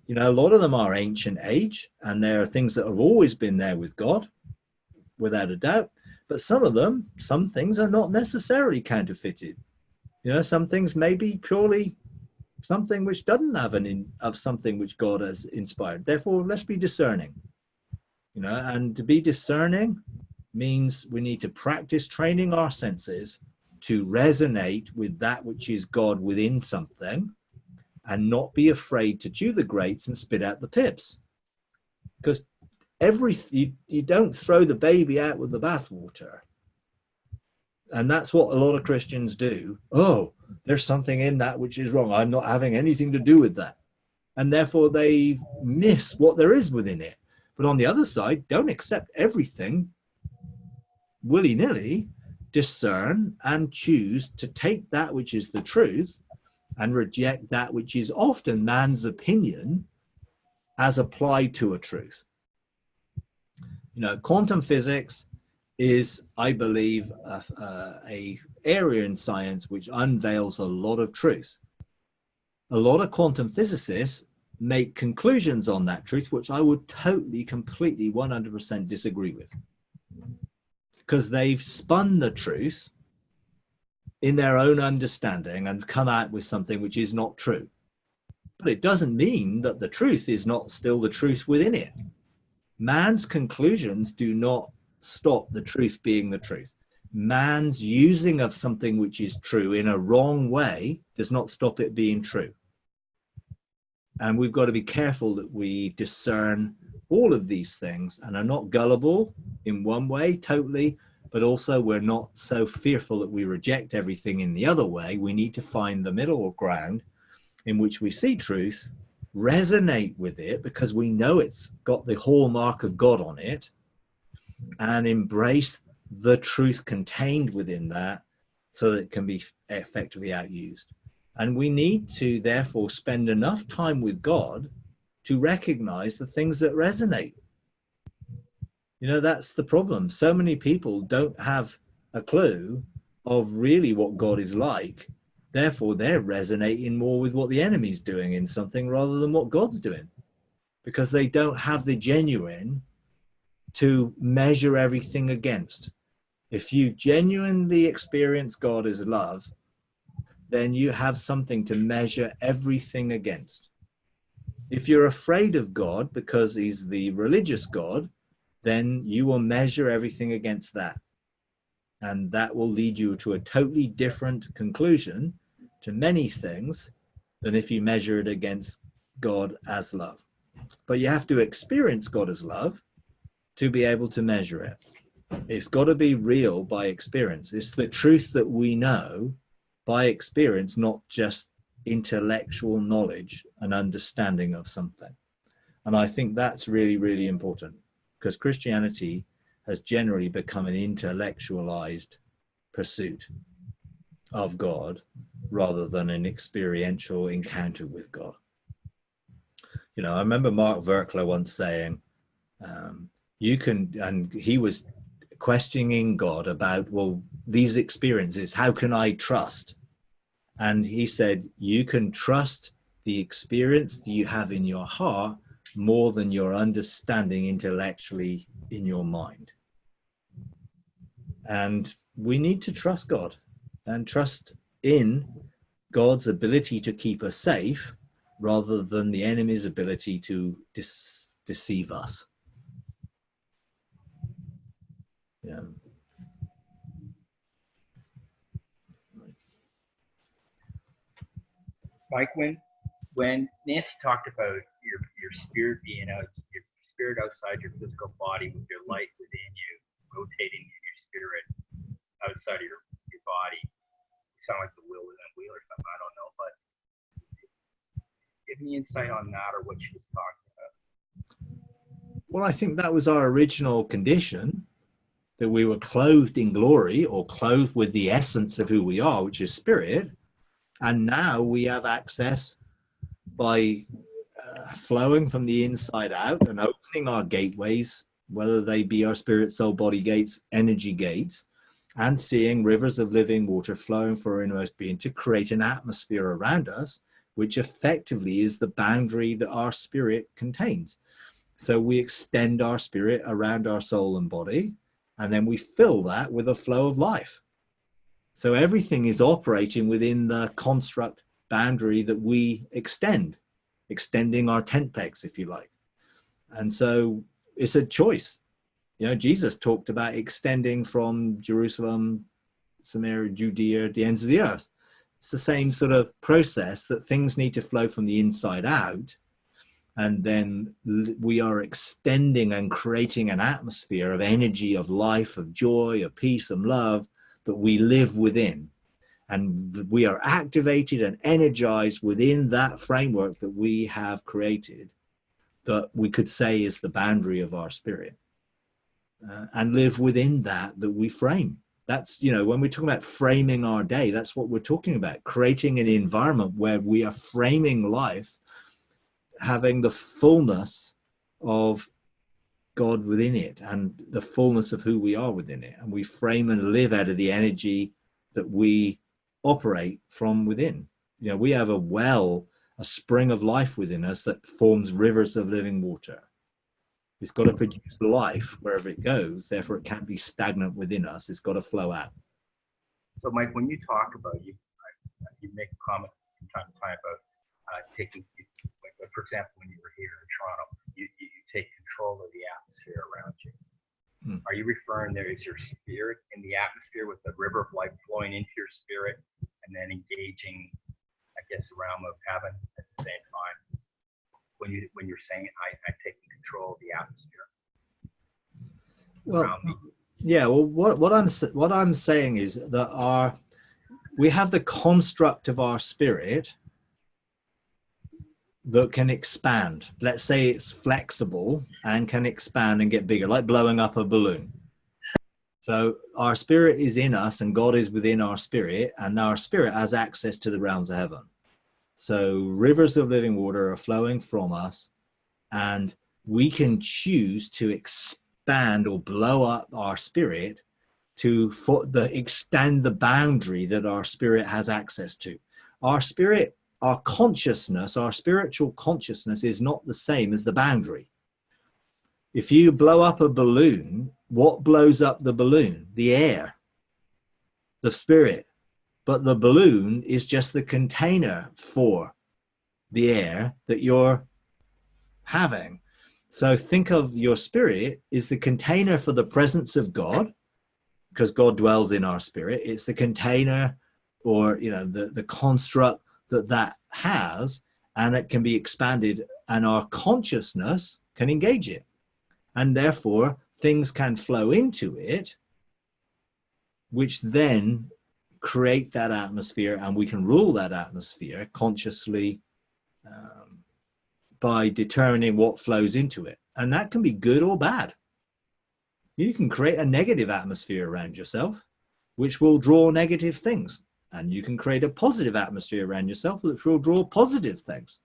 You know, a lot of them are ancient age, and there are things that have always been there with God, without a doubt. But some things are not necessarily counterfeited. You know, some things may be purely something which doesn't have of something which God has inspired. Therefore, let's be discerning. You know, and to be discerning means we need to practice training our senses to resonate with that which is God within something, and not be afraid to chew the grapes and spit out the pips. Because you don't throw the baby out with the bathwater. And that's what a lot of Christians do. Oh, there's something in that which is wrong. I'm not having anything to do with that. And therefore they miss what there is within it. But on the other side, don't accept everything willy-nilly. Discern and choose to take that which is the truth and reject that which is often man's opinion as applied to a truth. You know, quantum physics is, I believe, a area in science which unveils a lot of truth. A lot of quantum physicists make conclusions on that truth, which I would totally, completely, 100% disagree with. Because they've spun the truth in their own understanding and come out with something which is not true. But it doesn't mean that the truth is not still the truth within it. Man's conclusions do not stop the truth being the truth. Man's using of something which is true in a wrong way does not stop it being true. And we've got to be careful that we discern all of these things and are not gullible in one way totally, but also we're not so fearful that we reject everything in the other way. We need to find the middle ground in which we see truth, resonate with it because we know it's got the hallmark of God on it, and embrace the truth contained within that so that it can be effectively outused. And we need to therefore spend enough time with God to recognize the things that resonate. You know, that's the problem. So many people don't have a clue of really what God is like Therefore, they're resonating more with what the enemy's doing in something rather than what God's doing, because they don't have the genuine to measure everything against. If you genuinely experience God as love, then you have something to measure everything against. If you're afraid of God because he's the religious God, then you will measure everything against that. And that will lead you to a totally different conclusion to many things than if you measure it against God as love. But you have to experience God as love to be able to measure it. It's got to be real by experience. It's the truth that we know by experience, not just intellectual knowledge and understanding of something. And I think that's really, really important, because Christianity has generally become an intellectualized pursuit of God rather than an experiential encounter with God. You know, I remember Mark Verkler once saying, you can, and he was questioning God about, well, these experiences, how can I trust? And he said, you can trust the experience that you have in your heart more than your understanding intellectually in your mind. And we need to trust God and trust in God's ability to keep us safe rather than the enemy's ability to deceive us. Yeah. Mike, when Nancy talked about your spirit being out, your spirit outside your physical body with your light within you, rotating in your spirit outside of your body, you sound like the wheel within a wheel or something, I don't know, but give me insight on that or what she was talking about. Well, I think that was our original condition, that we were clothed in glory or clothed with the essence of who we are, which is spirit. And now we have access by flowing from the inside out and opening our gateways, whether they be our spirit, soul, body gates, energy gates, and seeing rivers of living water flowing for our innermost being to create an atmosphere around us, which effectively is the boundary that our spirit contains. So we extend our spirit around our soul and body, and then we fill that with a flow of life. So everything is operating within the construct boundary that we extending our tent pegs, if you like. And so it's a choice. You know, Jesus talked about extending from Jerusalem, Samaria, Judea, the ends of the earth. It's the same sort of process, that things need to flow from the inside out. And then we are extending and creating an atmosphere of energy, of life, of joy, of peace and love that we live within. And we are activated and energized within that framework that we have created, that we could say is the boundary of our spirit, and live within that we frame. That's, you know, when we're talking about framing our day, that's what we're talking about, creating an environment where we are framing life, having the fullness of God within it and the fullness of who we are within it. And we frame and live out of the energy that we operate from within. You know, we have a spring of life within us that forms rivers of living water. It's got to produce life wherever it goes. Therefore, it can't be stagnant within us. It's got to flow out. So, Mike, when you talk about you make a comment from time to time about taking, like, for example, when you were here in Toronto, you take control of the atmosphere around you. Are you referring there is your spirit in the atmosphere with the river of life flowing into your spirit and then engaging, I guess, the realm of heaven at the same time? When you're saying I'm taking control of the atmosphere. Well, yeah. Well, what I'm saying is that we have the construct of our spirit that can expand. Let's say it's flexible and can expand and get bigger, like blowing up a balloon. So our spirit is in us and God is within our spirit, and our spirit has access to the realms of heaven. So rivers of living water are flowing from us, and we can choose to expand or blow up our spirit to extend the boundary that our spirit has access to. Our spirit, our consciousness, our spiritual consciousness is not the same as the boundary. If you blow up a balloon, what blows up the balloon? The air, the spirit. But the balloon is just the container for the air that you're having. So think of your spirit is the container for the presence of God, because God dwells in our spirit. It's the container, or the construct that has, and it can be expanded, and our consciousness can engage it, and therefore things can flow into it, which then create that atmosphere, and we can rule that atmosphere consciously by determining what flows into it. And that can be good or bad. You can create a negative atmosphere around yourself, which will draw negative things. And you can create a positive atmosphere around yourself, which will draw positive things.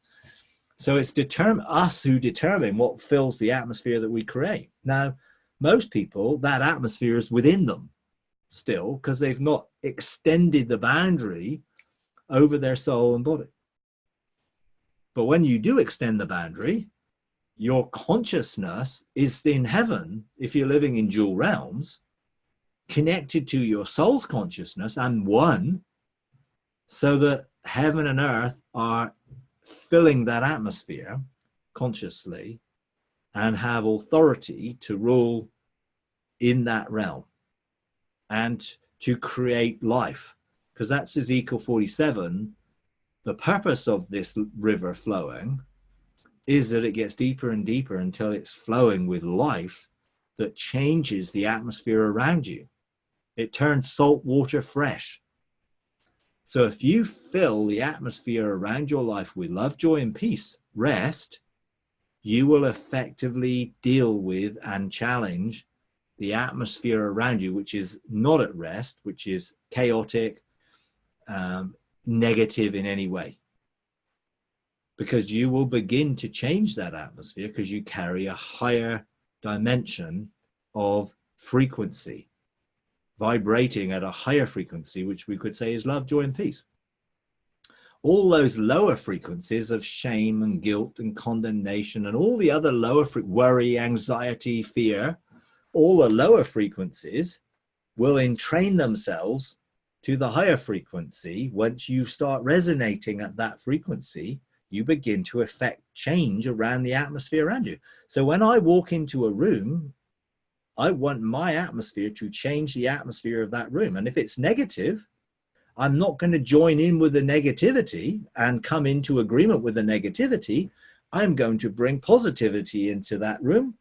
So it's us who determine what fills the atmosphere that we create. Now, most people, that atmosphere is within them still, because they've not extended the boundary over their soul and body. But when you do extend the boundary, your consciousness is in heaven, if you're living in dual realms, connected to your soul's consciousness and one, so that heaven and earth are filling that atmosphere consciously and have authority to rule in that realm and to create life. Because that's Ezekiel 47. The purpose of this river flowing is that it gets deeper and deeper until it's flowing with life that changes the atmosphere around you. It turns salt water fresh. So if you fill the atmosphere around your life with love, joy, and peace, rest, you will effectively deal with and challenge the atmosphere around you, which is not at rest, which is chaotic, negative in any way. Because you will begin to change that atmosphere because you carry a higher dimension of frequency, vibrating at a higher frequency, which we could say is love, joy, and peace. All those lower frequencies of shame and guilt and condemnation and all the other lower worry, anxiety, fear, all the lower frequencies will entrain themselves to the higher frequency. Once you start resonating at that frequency, you begin to affect change around the atmosphere around you. So when I walk into a room, I want my atmosphere to change the atmosphere of that room. And if it's negative, I'm not going to join in with the negativity and come into agreement with the negativity. I'm going to bring positivity into that room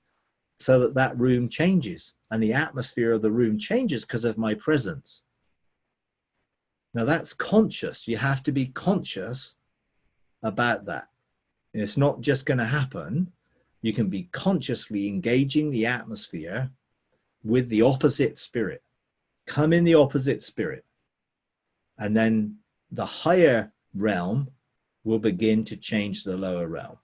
so that that room changes and the atmosphere of the room changes because of my presence. Now that's conscious. You have to be conscious about that. It's not just going to happen. You can be consciously engaging the atmosphere with the opposite spirit. Come in the opposite spirit. And then the higher realm will begin to change the lower realm.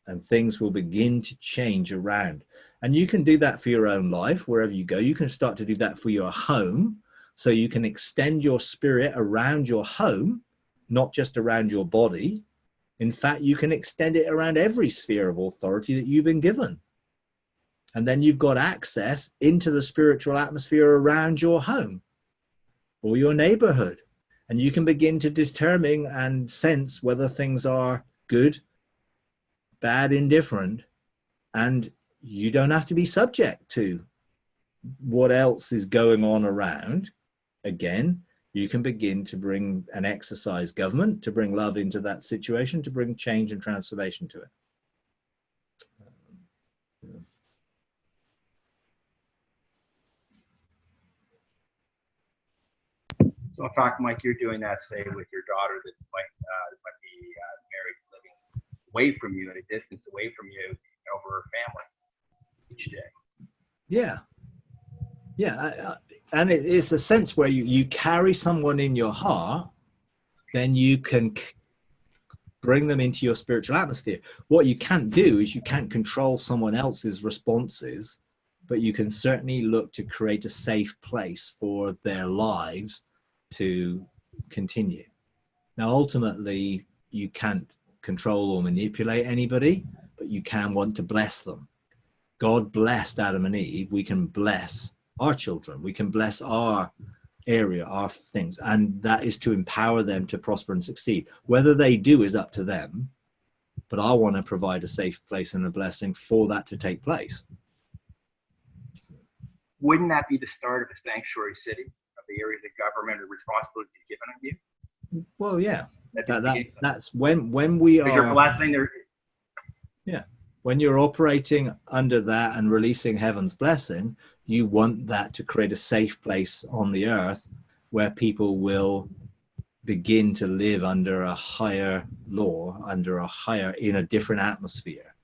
And things will begin to change around. And you can do that for your own life, wherever you go. You can start to do that for your home. So you can extend your spirit around your home, not just around your body. In fact, you can extend it around every sphere of authority that you've been given. And then you've got access into the spiritual atmosphere around your home or your neighborhood. And you can begin to determine and sense whether things are good, bad, indifferent. And you don't have to be subject to what else is going on around. Again, you can begin to bring and exercise government, to bring love into that situation, to bring change and transformation to it. So in fact, Mike, you're doing that, say, with your daughter that might be married, living away from you, at a distance away from you, over her family each day. Yeah. Yeah. And it's a sense where you carry someone in your heart, then you can bring them into your spiritual atmosphere. What you can't do is you can't control someone else's responses but you can certainly look to create a safe place for their lives to continue. Now, ultimately, you can't control or manipulate anybody, but you can want to bless them. God blessed Adam and Eve. We can bless our children. We can bless our area, our things, and that is to empower them to prosper and succeed. Whether they do is up to them, but I want to provide a safe place and a blessing for that to take place. Wouldn't that be the start of a sanctuary city, of the areas of government or responsibility given of you? Well, yeah, That'd that's when we because you're are blessing their. Yeah, when you're operating under that and releasing heaven's blessing, you want that to create a safe place on the earth where people will begin to live under a higher law, in a different atmosphere.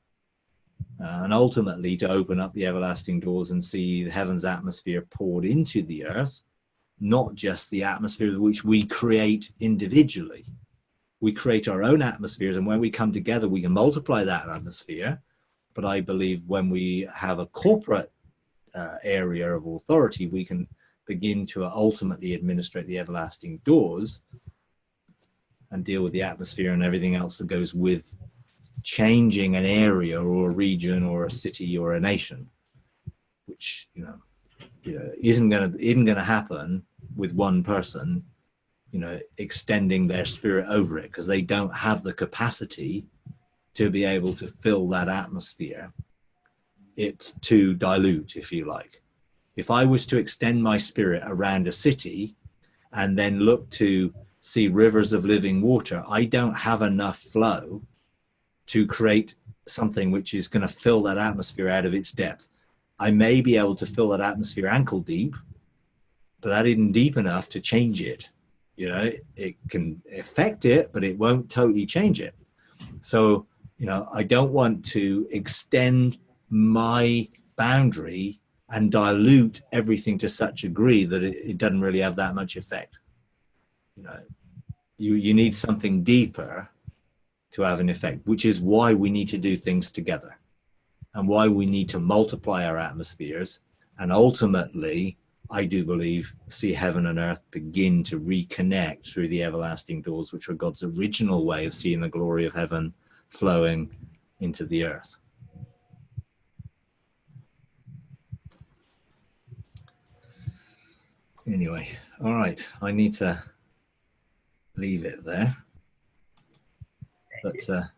And ultimately to open up the everlasting doors and see heaven's atmosphere poured into the earth, not just the atmosphere which we create individually. We create our own atmospheres, and when we come together, we can multiply that atmosphere. But I believe when we have a corporate area of authority, we can begin to ultimately administrate the everlasting doors and deal with the atmosphere and everything else that goes with changing an area or a region or a city or a nation, which isn't going to happen with one person extending their spirit over it, because they don't have the capacity to be able to fill that atmosphere. It's too dilute, if you like. If I was to extend my spirit around a city and then look to see rivers of living water, I don't have enough flow to create something which is going to fill that atmosphere out of its depth. I may be able to fill that atmosphere ankle deep, but that isn't deep enough to change it. It can affect it, but it won't totally change it. So, I don't want to extend my boundary and dilute everything to such a degree that it doesn't really have that much effect. You need something deeper to have an effect, which is why we need to do things together and why we need to multiply our atmospheres. And ultimately, I do believe, see heaven and earth begin to reconnect through the everlasting doors, which were God's original way of seeing the glory of heaven flowing into the earth. Anyway, all right, I need to leave it there. But